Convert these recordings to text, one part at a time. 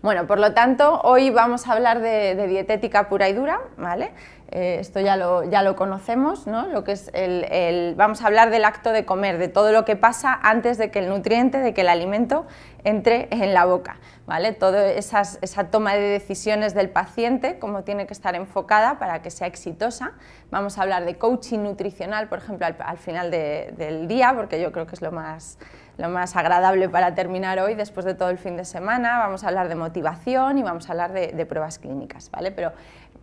Bueno, por lo tanto, hoy vamos a hablar de dietética pura y dura, ¿vale? Esto ya lo conocemos, ¿no? Lo que es vamos a hablar del acto de comer, de todo lo que pasa antes de que el nutriente, de que el alimento entre en la boca, ¿vale? Toda esa toma de decisiones del paciente, cómo tiene que estar enfocada para que sea exitosa. Vamos a hablar de coaching nutricional, por ejemplo, al final del día, porque yo creo que es lo más agradable para terminar hoy, después de todo el fin de semana. Vamos a hablar de motivación y vamos a hablar de pruebas clínicas, ¿vale? Pero,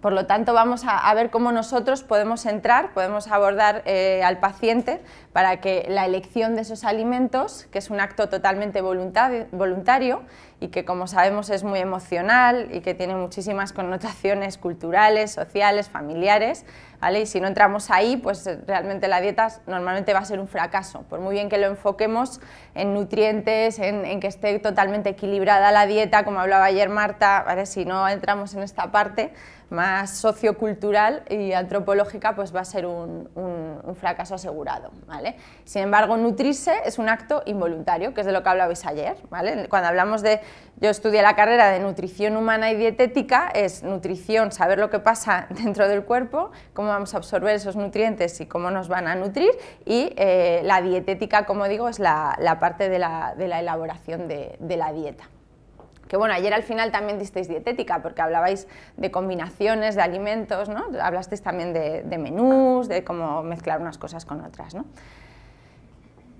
por lo tanto, vamos a ver cómo nosotros podemos abordar al paciente para que la elección de esos alimentos, que es un acto totalmente voluntario y que, como sabemos, es muy emocional y que tiene muchísimas connotaciones culturales, sociales, familiares, ¿vale? Y si no entramos ahí, pues realmente la dieta normalmente va a ser un fracaso, por muy bien que lo enfoquemos en nutrientes, en que esté totalmente equilibrada la dieta, como hablaba ayer Marta, ¿vale? Si no entramos en esta parte más sociocultural y antropológica, pues va a ser un fracaso asegurado, ¿vale? Sin embargo, nutrirse es un acto involuntario, que es de lo que hablabais ayer, ¿vale? Cuando hablamos yo estudié la carrera de nutrición humana y dietética, es nutrición, saber lo que pasa dentro del cuerpo, cómo vamos a absorber esos nutrientes y cómo nos van a nutrir, y la dietética, como digo, es la parte de la elaboración de la dieta. Que bueno, ayer al final también disteis dietética, porque hablabais de combinaciones de alimentos, ¿no? Hablasteis también de menús, de cómo mezclar unas cosas con otras, ¿no?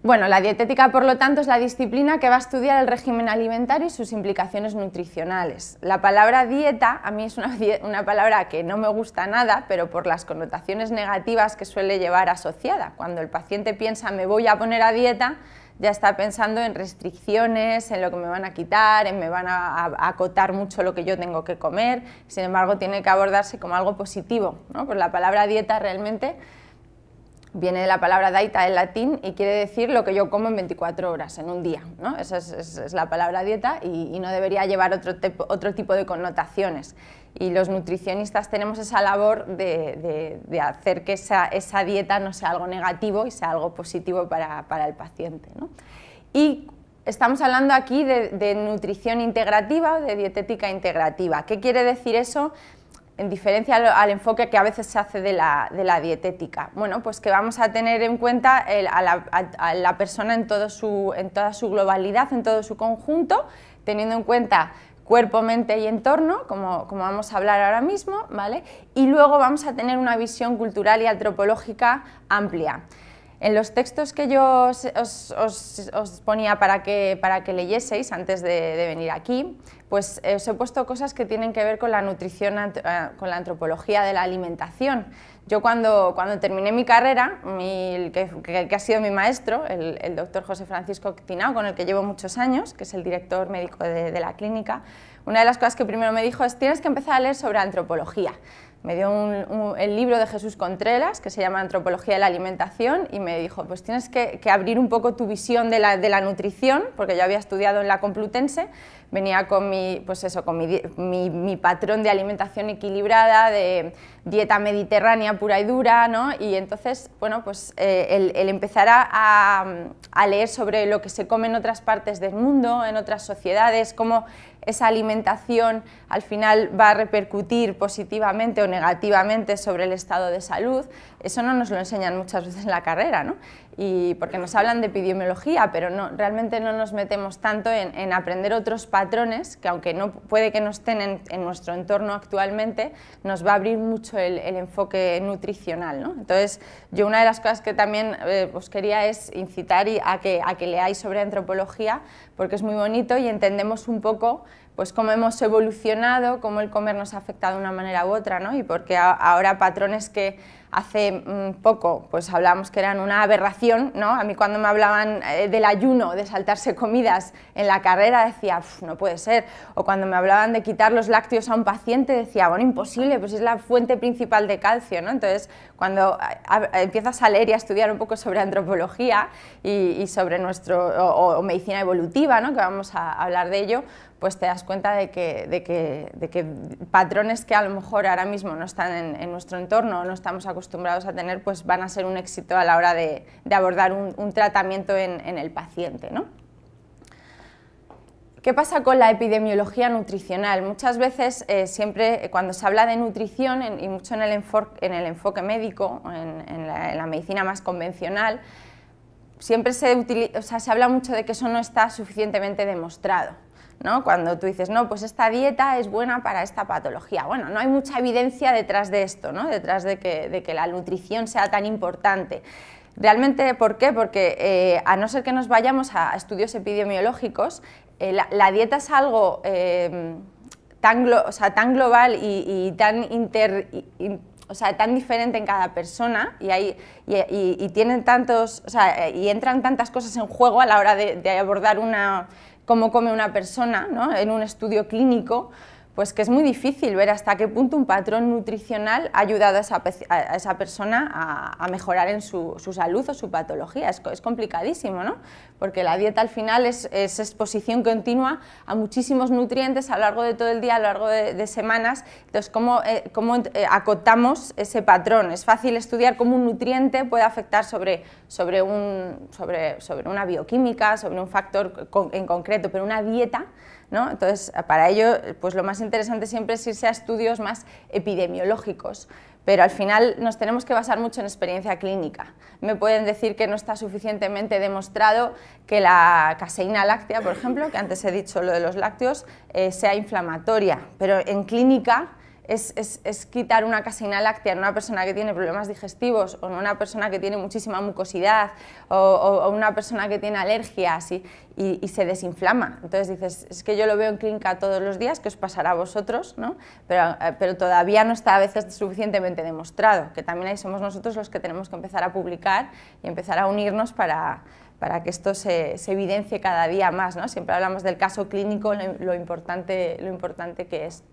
Bueno, la dietética, por lo tanto, es la disciplina que va a estudiar el régimen alimentario y sus implicaciones nutricionales. La palabra dieta, a mí es una palabra que no me gusta nada, pero por las connotaciones negativas que suele llevar asociada. Cuando el paciente piensa, me voy a poner a dieta, ya está pensando en restricciones, en lo que me van a quitar, en me van a acotar mucho lo que yo tengo que comer. Sin embargo, tiene que abordarse como algo positivo, ¿no? Pues la palabra dieta realmente viene de la palabra daita del latín y quiere decir lo que yo como en 24 horas, en un día, ¿no? Esa es la palabra dieta y no debería llevar otro tipo de connotaciones. Y los nutricionistas tenemos esa labor de hacer que esa dieta no sea algo negativo y sea algo positivo para el paciente, ¿no? Y estamos hablando aquí de nutrición integrativa o de dietética integrativa. ¿Qué quiere decir eso? En diferencia al enfoque que a veces se hace de la dietética. Bueno, pues que vamos a tener en cuenta a la persona en toda su globalidad, en todo su conjunto, teniendo en cuenta cuerpo, mente y entorno, como vamos a hablar ahora mismo, ¿vale? Y luego vamos a tener una visión cultural y antropológica amplia. En los textos que yo os ponía para que leyeseis antes de venir aquí, pues os he puesto cosas que tienen que ver con la nutrición, con la antropología de la alimentación. Yo cuando terminé mi carrera, que ha sido mi maestro, el doctor José Francisco Tinao, con el que llevo muchos años, que es el director médico de la clínica, una de las cosas que primero me dijo es: tienes que empezar a leer sobre antropología. Me dio el libro de Jesús Contreras, que se llama Antropología de la Alimentación, y me dijo, pues tienes que abrir un poco tu visión de la nutrición, porque yo había estudiado en la Complutense, venía con mi patrón de alimentación equilibrada, de dieta mediterránea pura y dura, ¿no? Y entonces, bueno, pues el empezar a leer sobre lo que se come en otras partes del mundo, en otras sociedades, cómo esa alimentación al final va a repercutir positivamente o negativamente sobre el estado de salud, eso no nos lo enseñan muchas veces en la carrera, ¿no? Y porque nos hablan de epidemiología, pero realmente no nos metemos tanto en aprender otros patrones que, aunque puede que no estén en nuestro entorno actualmente, nos va a abrir mucho el enfoque nutricional, ¿no? Entonces, yo una de las cosas que también os quería es incitar a que leáis sobre antropología, porque es muy bonito y entendemos un poco pues cómo hemos evolucionado, cómo el comer nos ha afectado de una manera u otra, ¿no? Y porque ahora patrones que hace poco pues hablábamos que eran una aberración, ¿no? A mí cuando me hablaban del ayuno, de saltarse comidas en la carrera, decía, no puede ser. O cuando me hablaban de quitar los lácteos a un paciente, decía, bueno, imposible, pues es la fuente principal de calcio, ¿no? Entonces, cuando empiezas a leer y a estudiar un poco sobre antropología y sobre o medicina evolutiva, ¿no? Que vamos a hablar de ello, pues te das cuenta de que patrones que a lo mejor ahora mismo no están en nuestro entorno o no estamos acostumbrados a tener, pues van a ser un éxito a la hora de abordar un tratamiento en el paciente, ¿no? ¿Qué pasa con la epidemiología nutricional? Muchas veces, siempre cuando se habla de nutrición, y mucho en el enfoque médico, en la medicina más convencional, siempre se habla mucho de que eso no está suficientemente demostrado, ¿no? Cuando tú dices, no, pues esta dieta es buena para esta patología. Bueno, no hay mucha evidencia detrás de esto, ¿no? Detrás de que la nutrición sea tan importante. Realmente, ¿por qué? Porque a no ser que nos vayamos a estudios epidemiológicos, la dieta es algo tan global y tan tan diferente en cada persona y tienen tantos, y entran tantas cosas en juego a la hora de abordar cómo come una persona, ¿no? En un estudio clínico, pues que es muy difícil ver hasta qué punto un patrón nutricional ha ayudado a esa persona a mejorar en su salud o su patología. Es complicadísimo, ¿no? Porque la dieta al final es exposición continua a muchísimos nutrientes a lo largo de todo el día, a lo largo de semanas. Entonces, ¿cómo acotamos ese patrón? Es fácil estudiar cómo un nutriente puede afectar sobre una bioquímica, sobre un factor en concreto, pero una dieta, ¿no? Entonces, para ello, pues lo más interesante siempre es irse a estudios más epidemiológicos, pero al final nos tenemos que basar mucho en experiencia clínica. Me pueden decir que no está suficientemente demostrado que la caseína láctea, por ejemplo, que antes he dicho lo de los lácteos, sea inflamatoria, pero en clínica es quitar una caseína láctea en una persona que tiene problemas digestivos o en una persona que tiene muchísima mucosidad o una persona que tiene alergias y se desinflama. Entonces dices, es que yo lo veo en clínica todos los días, que os pasará a vosotros, ¿no? Pero todavía no está a veces suficientemente demostrado, que también ahí somos nosotros los que tenemos que empezar a publicar y empezar a unirnos para que esto se evidencie cada día más, ¿no? Siempre hablamos del caso clínico, lo importante que es.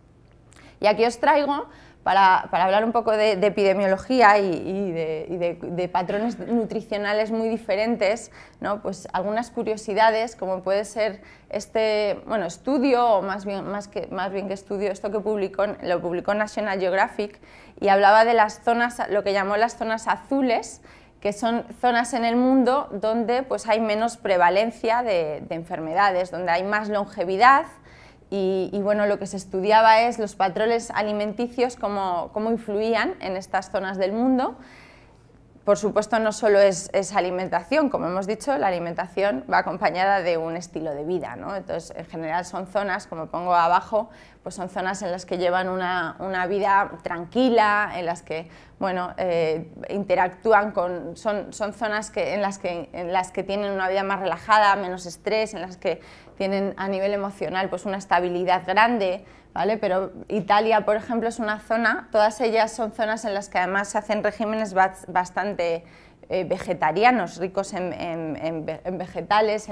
Y aquí os traigo, para hablar un poco de epidemiología y de patrones nutricionales muy diferentes, ¿no? Pues algunas curiosidades, como puede ser este estudio, o más bien que estudio, esto que lo publicó National Geographic, y hablaba de las zonas, lo que llamó las zonas azules, que son zonas en el mundo donde pues, hay menos prevalencia de enfermedades, donde hay más longevidad. Y bueno, lo que se estudiaba es los patrones alimenticios, cómo influían en estas zonas del mundo. Por supuesto, no solo es alimentación, como hemos dicho, la alimentación va acompañada de un estilo de vida, ¿no? Entonces, en general son zonas, como pongo abajo, pues son zonas en las que llevan una vida tranquila, en las que interactúan son zonas en las que tienen una vida más relajada, menos estrés, en las que tienen a nivel emocional pues una estabilidad grande, ¿vale? Pero Italia, por ejemplo, es una zona, todas ellas son zonas en las que además se hacen regímenes bastante vegetarianos, ricos en vegetales,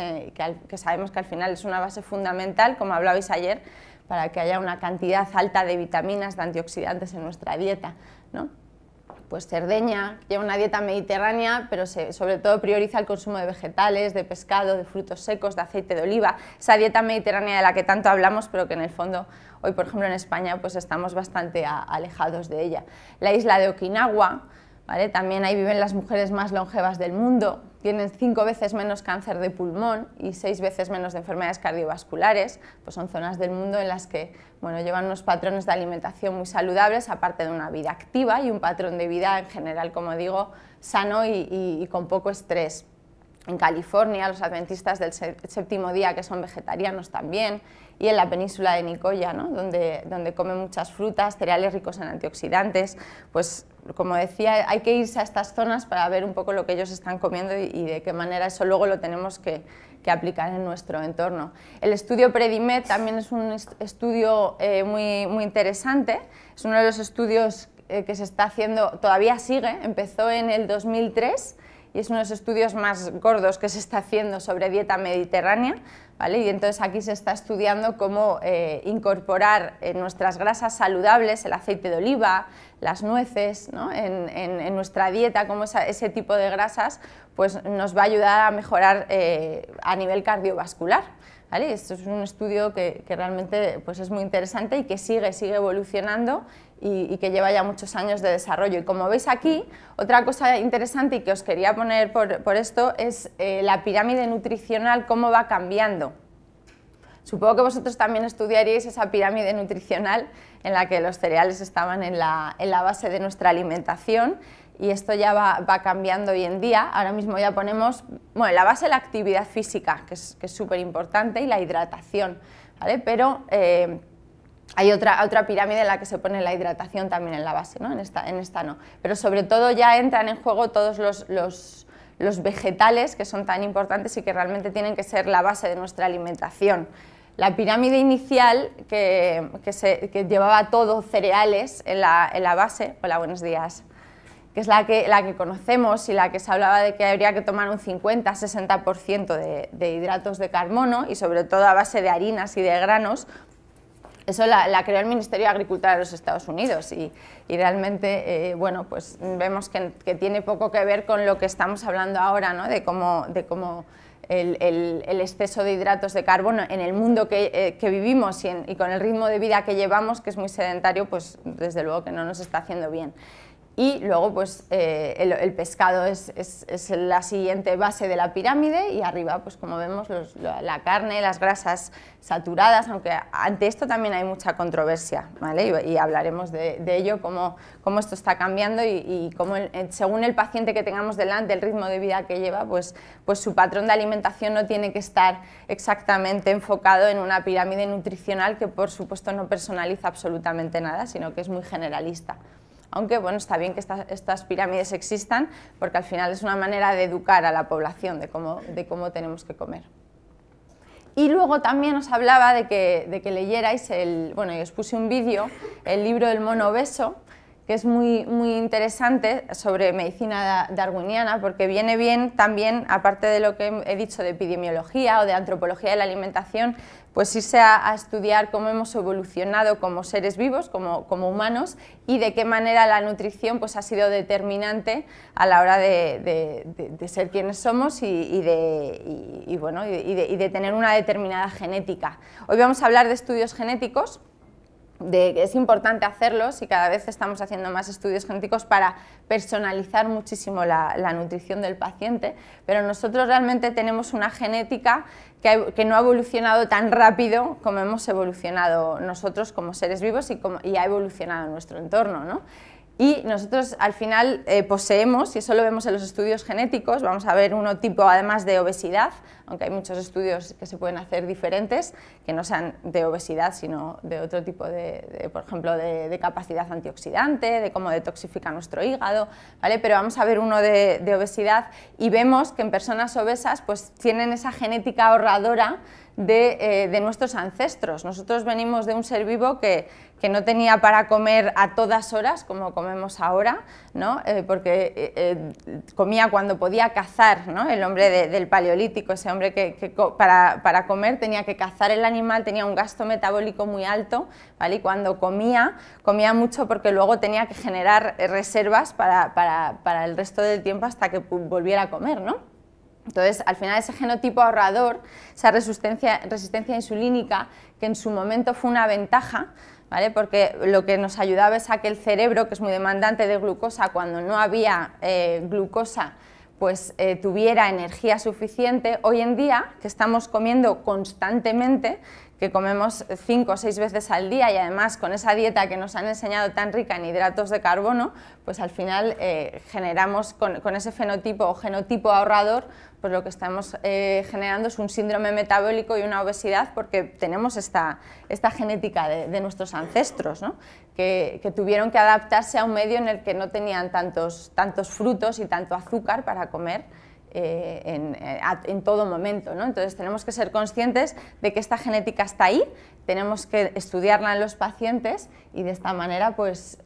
que sabemos que al final es una base fundamental, como hablabais ayer, para que haya una cantidad alta de vitaminas, de antioxidantes en nuestra dieta, ¿no? Pues Cerdeña lleva una dieta mediterránea, pero sobre todo prioriza el consumo de vegetales, de pescado, de frutos secos, de aceite de oliva, esa dieta mediterránea de la que tanto hablamos, pero que en el fondo hoy, por ejemplo, en España pues estamos bastante alejados de ella. La isla de Okinawa, ¿vale? También ahí viven las mujeres más longevas del mundo, tienen 5 veces menos cáncer de pulmón y 6 veces menos de enfermedades cardiovasculares, pues son zonas del mundo en las que llevan unos patrones de alimentación muy saludables, aparte de una vida activa y un patrón de vida en general, como digo, sano y con poco estrés. En California, los adventistas del séptimo día, que son vegetarianos también, y en la península de Nicoya, ¿no? donde comen muchas frutas, cereales ricos en antioxidantes, pues como decía, hay que irse a estas zonas para ver un poco lo que ellos están comiendo y de qué manera eso luego lo tenemos que aplicar en nuestro entorno. El estudio Predimed también es un estudio muy interesante, es uno de los estudios que se está haciendo, todavía sigue, empezó en el 2003, y es uno de los estudios más gordos que se está haciendo sobre dieta mediterránea, ¿vale? Y entonces aquí se está estudiando cómo incorporar en nuestras grasas saludables el aceite de oliva, las nueces, ¿no? en nuestra dieta, cómo ese tipo de grasas pues, nos va a ayudar a mejorar a nivel cardiovascular, ¿vale? Esto es un estudio que realmente pues, es muy interesante y que sigue evolucionando y que lleva ya muchos años de desarrollo. Y como veis aquí, otra cosa interesante y que os quería poner por esto es la pirámide nutricional, cómo va cambiando. Supongo que vosotros también estudiaríais esa pirámide nutricional en la que los cereales estaban en la base de nuestra alimentación, y esto ya va cambiando hoy en día. Ahora mismo ya ponemos, bueno, en la base la actividad física, que es súper importante, y la hidratación, ¿vale? Pero hay otra pirámide en la que se pone la hidratación también en la base, ¿no? En esta no. Pero sobre todo ya entran en juego todos los vegetales, que son tan importantes y que realmente tienen que ser la base de nuestra alimentación. La pirámide inicial, que llevaba todo cereales en la base, hola, buenos días, que es la que conocemos y la que se hablaba de que habría que tomar un 50-60% de hidratos de carbono, y sobre todo a base de harinas y de granos. Eso la creó el Ministerio de Agricultura de los Estados Unidos, y realmente bueno, pues vemos que tiene poco que ver con lo que estamos hablando ahora, ¿no? de cómo el exceso de hidratos de carbono en el mundo que vivimos y con el ritmo de vida que llevamos, que es muy sedentario, pues desde luego que no nos está haciendo bien. Y luego pues el pescado es la siguiente base de la pirámide, y arriba, pues como vemos, la carne, las grasas saturadas, aunque ante esto también hay mucha controversia, ¿vale? Y hablaremos de ello, cómo esto está cambiando y cómo según el paciente que tengamos delante, el ritmo de vida que lleva, pues su patrón de alimentación no tiene que estar exactamente enfocado en una pirámide nutricional que por supuesto no personaliza absolutamente nada, sino que es muy generalista. Aunque bueno, está bien que estas pirámides existan, porque al final es una manera de educar a la población de cómo tenemos que comer. Y luego también os hablaba de que leyerais, bueno, y os puse un vídeo, el libro del mono obeso, que es muy interesante, sobre medicina darwiniana, porque viene bien también, aparte de lo que he dicho de epidemiología o de antropología de la alimentación, pues irse a estudiar cómo hemos evolucionado como seres vivos, como humanos, y de qué manera la nutrición pues ha sido determinante a la hora de ser quienes somos y de tener una determinada genética. Hoy vamos a hablar de estudios genéticos, de que es importante hacerlos, y cada vez estamos haciendo más estudios genéticos para personalizar muchísimo la nutrición del paciente, pero nosotros realmente tenemos una genética que no ha evolucionado tan rápido como hemos evolucionado nosotros como seres vivos y ha evolucionado nuestro entorno, ¿no? Y nosotros al final poseemos, y eso lo vemos en los estudios genéticos, vamos a ver uno tipo además de obesidad, aunque hay muchos estudios que se pueden hacer diferentes, que no sean de obesidad, sino de otro tipo por ejemplo, de capacidad antioxidante, de cómo detoxifica nuestro hígado, ¿vale? Pero vamos a ver uno de obesidad, y vemos que en personas obesas pues tienen esa genética ahorradora de nuestros ancestros. Nosotros venimos de un ser vivo que no tenía para comer a todas horas, como comemos ahora, ¿no? Porque comía cuando podía cazar, ¿no? El hombre del Paleolítico, ese hombre que para comer tenía que cazar el animal, tenía un gasto metabólico muy alto, ¿vale? Y cuando comía mucho porque luego tenía que generar reservas para el resto del tiempo hasta que volviera a comer, ¿no? Entonces, al final, ese genotipo ahorrador, esa resistencia insulínica, que en su momento fue una ventaja, ¿vale? Porque lo que nos ayudaba es a que el cerebro, que es muy demandante de glucosa, cuando no había glucosa, pues tuviera energía suficiente. Hoy en día, que estamos comiendo constantemente, que comemos 5 o 6 veces al día, y además con esa dieta que nos han enseñado tan rica en hidratos de carbono, pues al final generamos con ese fenotipo o genotipo ahorrador, pues lo que estamos generando es un síndrome metabólico y una obesidad, porque tenemos esta genética de nuestros ancestros, ¿no? que tuvieron que adaptarse a un medio en el que no tenían tantos frutos y tanto azúcar para comer en todo momento, ¿no? Entonces tenemos que ser conscientes de que esta genética está ahí, tenemos que estudiarla en los pacientes y de esta manera pues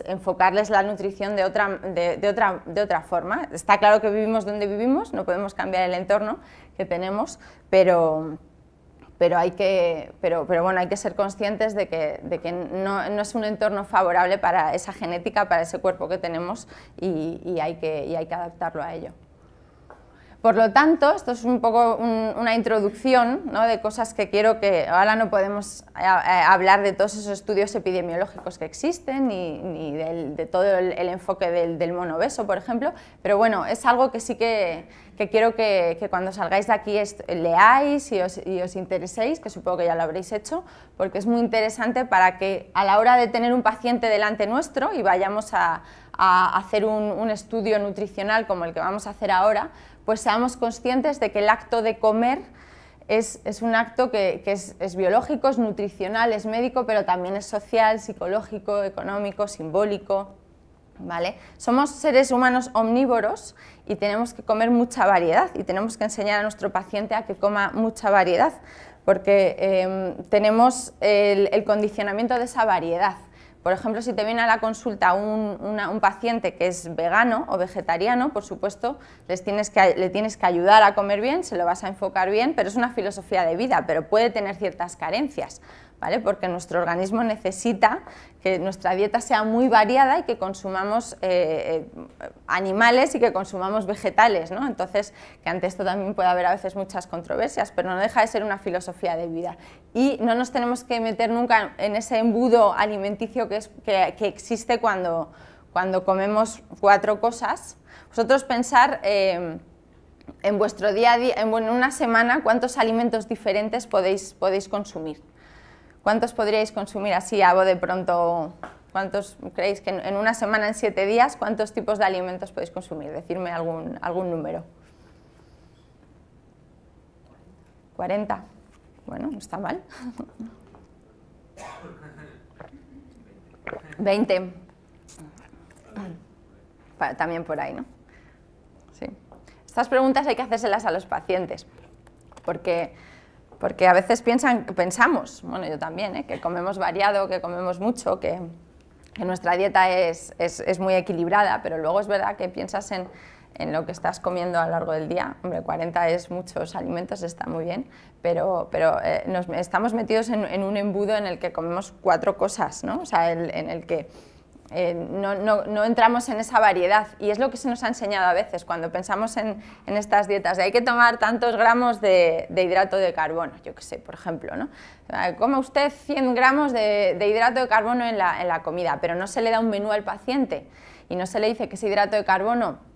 enfocarles la nutrición de otra forma. Está claro que vivimos donde vivimos, no podemos cambiar el entorno que tenemos, pero bueno, hay que ser conscientes de que no es un entorno favorable para esa genética, para ese cuerpo que tenemos, y hay que adaptarlo a ello. Por lo tanto, esto es un poco una introducción, ¿no?, de cosas que quiero que... Ahora no podemos hablar de todos esos estudios epidemiológicos que existen, ni de todo el enfoque del mono obeso, por ejemplo, pero bueno, es algo que sí que quiero que cuando salgáis de aquí leáis y os intereséis, que supongo que ya lo habréis hecho, porque es muy interesante para que a la hora de tener un paciente delante nuestro y vayamos a hacer un estudio nutricional como el que vamos a hacer ahora, pues seamos conscientes de que el acto de comer es un acto que es biológico, es nutricional, es médico, pero también es social, psicológico, económico, simbólico, ¿vale? Somos seres humanos omnívoros y tenemos que comer mucha variedad y tenemos que enseñar a nuestro paciente a que coma mucha variedad, porque tenemos el condicionamiento de esa variedad. Por ejemplo, si te viene a la consulta un paciente que es vegano o vegetariano, por supuesto, le tienes que ayudar a comer bien, se lo vas a enfocar bien, pero es una filosofía de vida, pero puede tener ciertas carencias, ¿vale? Porque nuestro organismo necesita que nuestra dieta sea muy variada y que consumamos animales y que consumamos vegetales, ¿no? Entonces, que ante esto también puede haber a veces muchas controversias, pero no deja de ser una filosofía de vida. Y no nos tenemos que meter nunca en ese embudo alimenticio que existe cuando comemos 4 cosas. Vosotros pensar en vuestro día a día, en una semana, cuántos alimentos diferentes podéis consumir. ¿Cuántos podríais consumir así a de pronto? ¿Cuántos creéis que en una semana, en 7 días, cuántos tipos de alimentos podéis consumir? Decidme algún número. 40. Bueno, no está mal. 20. También por ahí, ¿no? Sí. Estas preguntas hay que hacérselas a los pacientes, porque a veces pensamos, bueno, yo también, que comemos variado, que comemos mucho, que nuestra dieta es muy equilibrada, pero luego es verdad que piensas en lo que estás comiendo a lo largo del día. Hombre, 40 es muchos alimentos, está muy bien, pero estamos metidos en un embudo en el que comemos 4 cosas, ¿no? O sea, en el que no entramos en esa variedad, y es lo que se nos ha enseñado a veces cuando pensamos en estas dietas, de hay que tomar tantos gramos de hidrato de carbono, yo qué sé, por ejemplo, ¿no? Come usted 100 gramos de hidrato de carbono en la comida, pero no se le da un menú al paciente y no se le dice que ese hidrato de carbono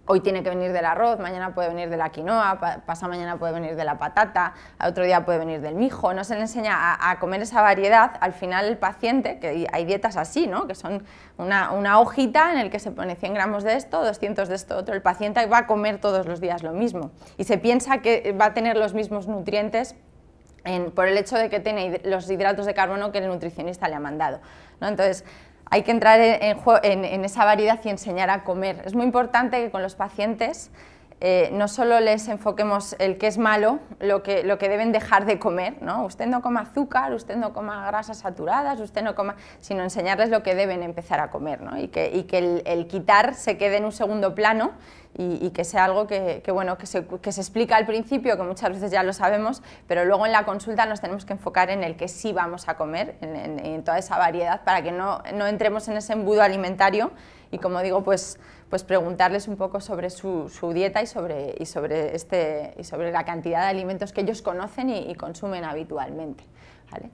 hoy tiene que venir del arroz, mañana puede venir de la quinoa, pasado mañana puede venir de la patata, otro día puede venir del mijo. No se le enseña a comer esa variedad. Al final el paciente, que hay dietas así, ¿no?, que son una hojita en el que se pone 100 gramos de esto, 200 de esto otro. El paciente va a comer todos los días lo mismo y se piensa que va a tener los mismos nutrientes por el hecho de que tiene los hidratos de carbono que el nutricionista le ha mandado, ¿no? Entonces, hay que entrar en esa variedad y enseñar a comer. Es muy importante que con los pacientes no solo les enfoquemos el que es malo, lo que deben dejar de comer, ¿no? Usted no coma azúcar, usted no coma grasas saturadas, usted no coma, sino enseñarles lo que deben empezar a comer, ¿no? Y que el quitar se quede en un segundo plano y que sea algo que se explica al principio, que muchas veces ya lo sabemos, pero luego en la consulta nos tenemos que enfocar en el que sí vamos a comer, en toda esa variedad, para que no entremos en ese embudo alimentario y, como digo, pues preguntarles un poco sobre su dieta y sobre la cantidad de alimentos que ellos conocen y consumen habitualmente, ¿vale?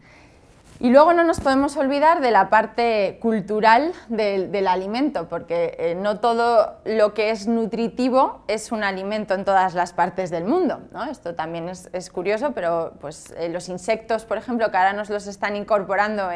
Y luego no nos podemos olvidar de la parte cultural del alimento, porque no todo lo que es nutritivo es un alimento en todas las partes del mundo, ¿no? Esto también es curioso, pero pues, los insectos, por ejemplo, que ahora nos los están incorporando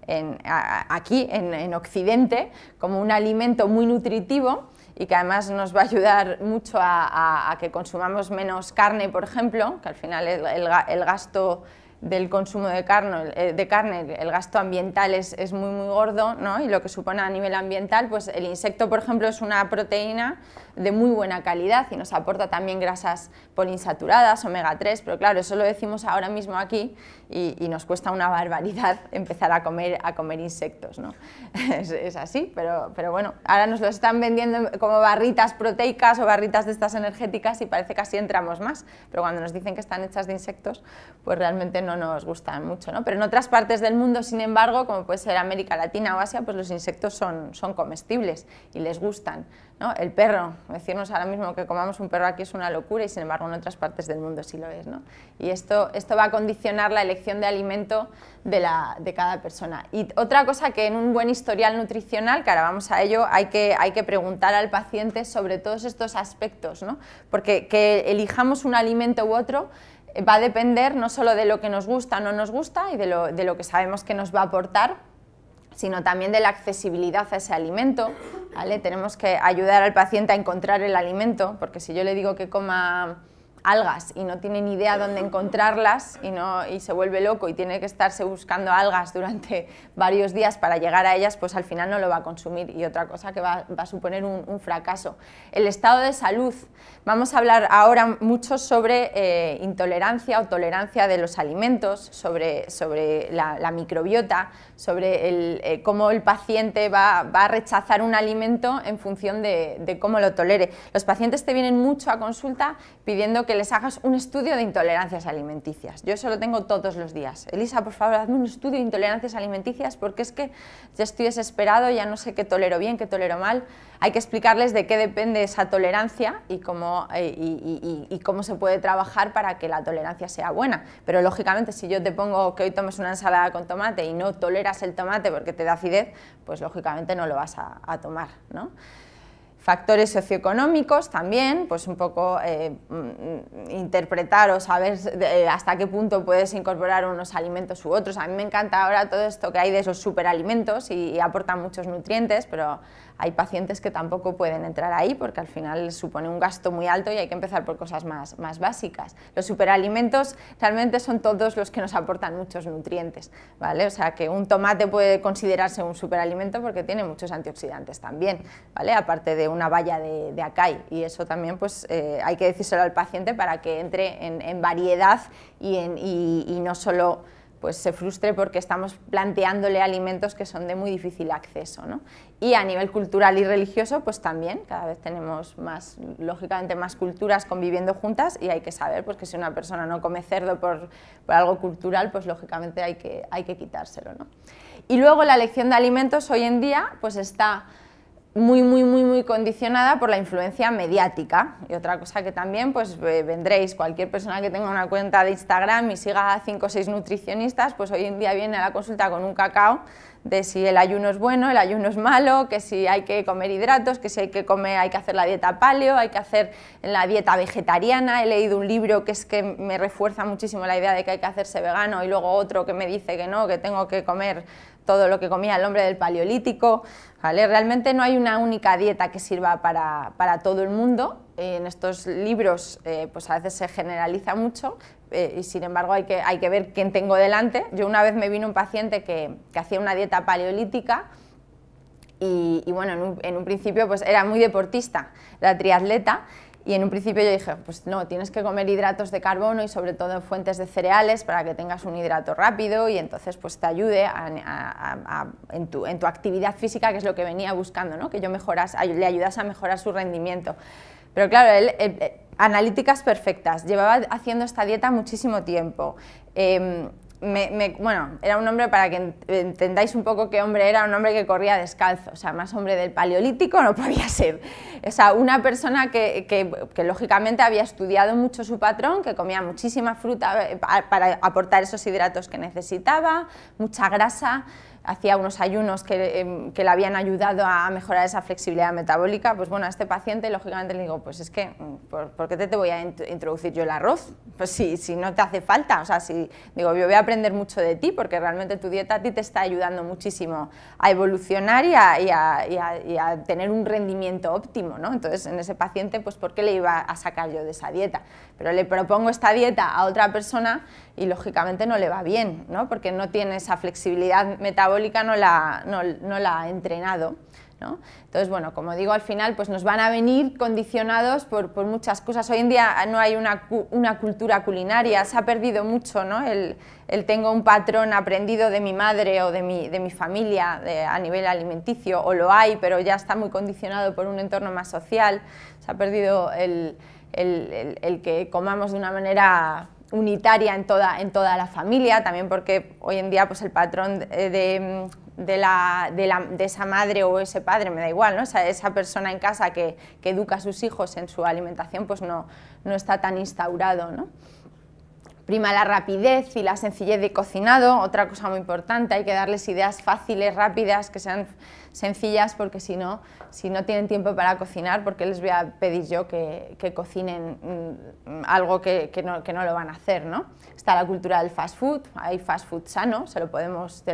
aquí en Occidente como un alimento muy nutritivo y que además nos va a ayudar mucho a que consumamos menos carne, por ejemplo, que al final el gasto del consumo de carne, el gasto ambiental es muy, muy gordo, ¿no? Y lo que supone a nivel ambiental, pues el insecto, por ejemplo, es una proteína de muy buena calidad y nos aporta también grasas poliinsaturadas, omega 3, pero claro, eso lo decimos ahora mismo aquí y nos cuesta una barbaridad empezar a comer insectos, ¿no? Es así, pero bueno, ahora nos lo están vendiendo como barritas proteicas o barritas de estas energéticas y parece que así entramos más, pero cuando nos dicen que están hechas de insectos, pues realmente no no nos gustan mucho, ¿no? Pero en otras partes del mundo, sin embargo, como puede ser América Latina o Asia, pues los insectos son comestibles y les gustan, ¿no? El perro, decirnos ahora mismo que comamos un perro aquí es una locura y sin embargo en otras partes del mundo sí lo es, ¿no? Y esto va a condicionar la elección de alimento de cada persona. Y otra cosa que en un buen historial nutricional, que ahora vamos a ello, hay que preguntar al paciente sobre todos estos aspectos, ¿no? Porque que elijamos un alimento u otro va a depender no solo de lo que nos gusta o no nos gusta y de lo que sabemos que nos va a aportar, sino también de la accesibilidad a ese alimento, ¿vale? Tenemos que ayudar al paciente a encontrar el alimento, porque si yo le digo que coma algas y no tiene ni idea dónde encontrarlas y se vuelve loco y tiene que estarse buscando algas durante varios días para llegar a ellas, pues al final no lo va a consumir y otra cosa que va a suponer un fracaso. El estado de salud. Vamos a hablar ahora mucho sobre intolerancia o tolerancia de los alimentos, sobre la microbiota, sobre cómo el paciente va a rechazar un alimento en función de cómo lo tolere. Los pacientes te vienen mucho a consulta pidiendo que les hagas un estudio de intolerancias alimenticias. Yo eso lo tengo todos los días. Elisa, por favor, hazme un estudio de intolerancias alimenticias porque es que ya estoy desesperado, ya no sé qué tolero bien, qué tolero mal. Hay que explicarles de qué depende esa tolerancia y cómo se puede trabajar para que la tolerancia sea buena. Pero lógicamente si yo te pongo que hoy tomes una ensalada con tomate y no toleras el tomate porque te da acidez, pues lógicamente no lo vas a tomar, ¿no? Factores socioeconómicos también, pues un poco interpretar o saber hasta qué punto puedes incorporar unos alimentos u otros. A mí me encanta ahora todo esto que hay de esos superalimentos y aportan muchos nutrientes, pero hay pacientes que tampoco pueden entrar ahí porque al final supone un gasto muy alto y hay que empezar por cosas más básicas. Los superalimentos realmente son todos los que nos aportan muchos nutrientes, ¿vale? O sea que un tomate puede considerarse un superalimento porque tiene muchos antioxidantes también, ¿vale? Aparte de una valla de acai, y eso también pues hay que decírselo al paciente para que entre en variedad y no solo pues se frustre porque estamos planteándole alimentos que son de muy difícil acceso, ¿no? Y a nivel cultural y religioso, pues también cada vez tenemos lógicamente más culturas conviviendo juntas y hay que saber pues, que si una persona no come cerdo por algo cultural, pues lógicamente hay que quitárselo, ¿no? Y luego la elección de alimentos hoy en día pues está muy condicionada por la influencia mediática. Y otra cosa que también pues vendréis, cualquier persona que tenga una cuenta de Instagram y siga a 5 o 6 nutricionistas, pues hoy en día viene a la consulta con un cacao de si el ayuno es bueno, el ayuno es malo, que si hay que comer hidratos, que si hay que hacer la dieta paleo, hay que hacer la dieta vegetariana. He leído un libro que es que me refuerza muchísimo la idea de que hay que hacerse vegano y luego otro que me dice que no, que tengo que comer todo lo que comía el hombre del paleolítico, ¿vale? Realmente no hay una única dieta que sirva para todo el mundo. En estos libros pues a veces se generaliza mucho y sin embargo hay que ver quién tengo delante. Yo una vez me vino un paciente que hacía una dieta paleolítica y bueno, en un principio pues era muy deportista, era triatleta. Y en un principio yo dije, pues no, tienes que comer hidratos de carbono y sobre todo fuentes de cereales para que tengas un hidrato rápido y entonces pues te ayude en tu actividad física, que es lo que venía buscando, ¿no? Que le ayudas a mejorar su rendimiento. Pero claro, analíticas perfectas, llevaba haciendo esta dieta muchísimo tiempo. Bueno, era un hombre, para que entendáis un poco qué hombre era, un hombre que corría descalzo, o sea, más hombre del paleolítico no podía ser. O sea, una persona que lógicamente había estudiado mucho su patrón, que comía muchísima fruta para aportar esos hidratos que necesitaba, mucha grasa, hacía unos ayunos que le habían ayudado a mejorar esa flexibilidad metabólica. Pues bueno, a este paciente lógicamente le digo, pues es que, ¿por qué te voy a introducir yo el arroz? Pues si no te hace falta, o sea, digo, yo voy a aprender mucho de ti porque realmente tu dieta a ti te está ayudando muchísimo a evolucionar y a tener un rendimiento óptimo, ¿no? Entonces, en ese paciente, pues ¿por qué le iba a sacar yo de esa dieta? Pero le propongo esta dieta a otra persona y lógicamente no le va bien, ¿no? Porque no tiene esa flexibilidad metabólica, no la ha entrenado, ¿no? Entonces, bueno, como digo, al final pues nos van a venir condicionados por muchas cosas. Hoy en día no hay una cultura culinaria, se ha perdido mucho, ¿no? El tengo un patrón aprendido de mi madre o de mi familia a nivel alimenticio, o lo hay, pero ya está muy condicionado por un entorno más social. Se ha perdido el que comamos de una manera unitaria en toda la familia, también porque hoy en día pues el patrón de esa madre o ese padre, me da igual, ¿no? Esa persona en casa que educa a sus hijos en su alimentación pues no está tan instaurado, ¿no? Prima la rapidez y la sencillez de cocinado, otra cosa muy importante, hay que darles ideas fáciles, rápidas, que sean sencillas, porque si no tienen tiempo para cocinar, ¿por qué les voy a pedir yo que cocinen algo que no lo van a hacer, ¿no? Está la cultura del fast food, hay fast food sano, te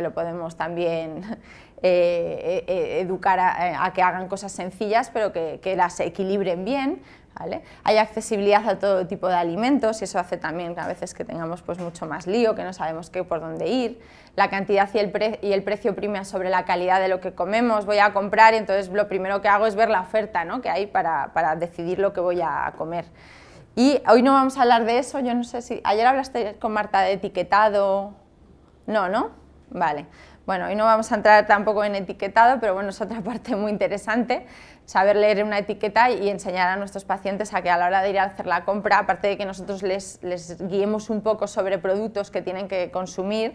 lo podemos también educar a que hagan cosas sencillas, pero que las equilibren bien. ¿Vale? Hay accesibilidad a todo tipo de alimentos y eso hace también que a veces que tengamos pues mucho más lío, que no sabemos por dónde ir. La cantidad y el precio prima sobre la calidad de lo que comemos. Voy a comprar y entonces lo primero que hago es ver la oferta, ¿no?, que hay para decidir lo que voy a comer. Y hoy no vamos a hablar de eso, yo no sé si... Ayer hablaste con Marta de etiquetado... ¿No? Vale. Bueno, hoy no vamos a entrar tampoco en etiquetado, pero bueno, es otra parte muy interesante, saber leer una etiqueta y enseñar a nuestros pacientes a que a la hora de ir a hacer la compra, aparte de que nosotros les guiemos un poco sobre productos que tienen que consumir,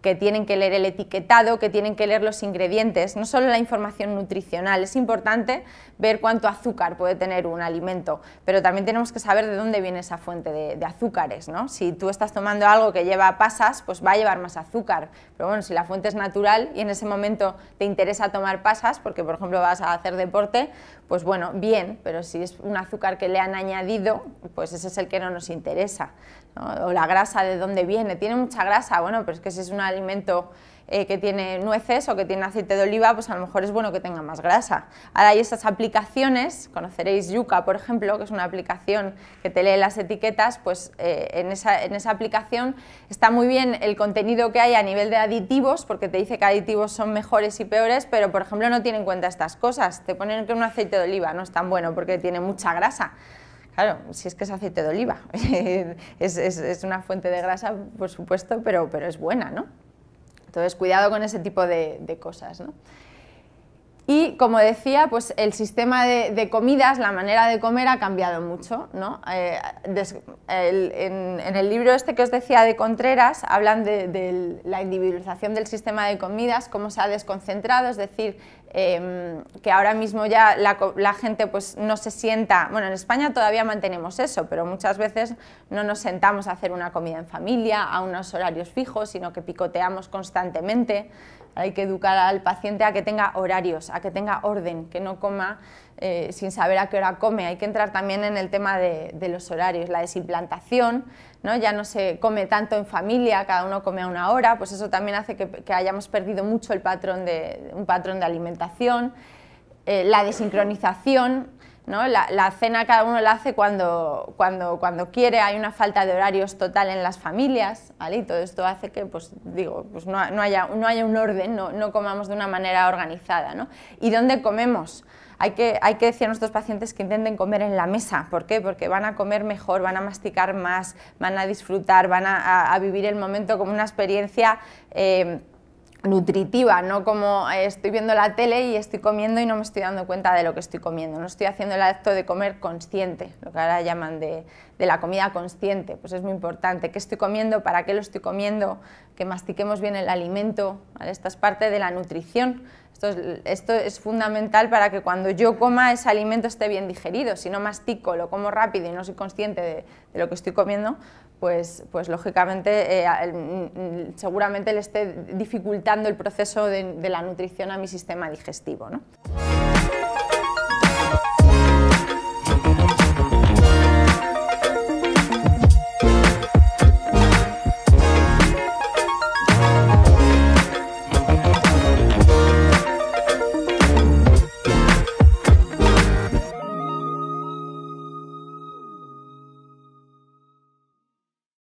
que tienen que leer el etiquetado, que tienen que leer los ingredientes, no solo la información nutricional, es importante ver cuánto azúcar puede tener un alimento, pero también tenemos que saber de dónde viene esa fuente de azúcares, ¿no? Si tú estás tomando algo que lleva pasas, pues va a llevar más azúcar, pero bueno, si la fuente es natural y en ese momento te interesa tomar pasas, porque por ejemplo vas a hacer deporte, pues bueno, bien, pero si es un azúcar que le han añadido, pues ese es el que no nos interesa, ¿no? O la grasa, ¿de dónde viene? ¿Tiene mucha grasa? Bueno, pero es que si es un alimento que tiene nueces o que tiene aceite de oliva, pues a lo mejor es bueno que tenga más grasa. Ahora hay esas aplicaciones, conoceréis Yuka, por ejemplo, que es una aplicación que te lee las etiquetas, pues en esa aplicación está muy bien el contenido que hay a nivel de aditivos, porque te dice que aditivos son mejores y peores, pero por ejemplo no tiene en cuenta estas cosas. Te ponen que un aceite de oliva no es tan bueno porque tiene mucha grasa. Claro, si es que es aceite de oliva, es una fuente de grasa, por supuesto, pero es buena, ¿no? Entonces, cuidado con ese tipo de cosas, ¿no? Y, como decía, pues el sistema de comidas, la manera de comer ha cambiado mucho, ¿no? En el libro este que os decía de Contreras, hablan de la individualización del sistema de comidas, cómo se ha desconcentrado, es decir, que ahora mismo ya la gente pues no se sienta, bueno, en España todavía mantenemos eso, pero muchas veces no nos sentamos a hacer una comida en familia, a unos horarios fijos, sino que picoteamos constantemente. Hay que educar al paciente a que tenga horarios, a que tenga orden, que no coma sin saber a qué hora come. Hay que entrar también en el tema de los horarios, la desimplantación, ¿no? Ya no se come tanto en familia, cada uno come a una hora, pues eso también hace que hayamos perdido mucho un patrón de alimentación, la desincronización, ¿no? La cena cada uno la hace cuando quiere, hay una falta de horarios total en las familias, ¿vale? Y todo esto hace que pues no haya un orden, no comamos de una manera organizada, ¿no? ¿Y dónde comemos? Hay que decir a nuestros pacientes que intenten comer en la mesa. ¿Por qué? Porque van a comer mejor, van a masticar más, van a disfrutar, van a vivir el momento como una experiencia nutritiva, no como estoy viendo la tele y estoy comiendo y no me estoy dando cuenta de lo que estoy comiendo, no estoy haciendo el acto de comer consciente, lo que ahora llaman de la comida consciente, pues es muy importante, qué estoy comiendo, para qué lo estoy comiendo, que mastiquemos bien el alimento, ¿vale? Esta es parte de la nutrición, esto es fundamental para que cuando yo coma ese alimento esté bien digerido. Si no mastico, lo como rápido y no soy consciente de lo que estoy comiendo, pues lógicamente seguramente le esté dificultando el proceso de la nutrición a mi sistema digestivo, ¿no?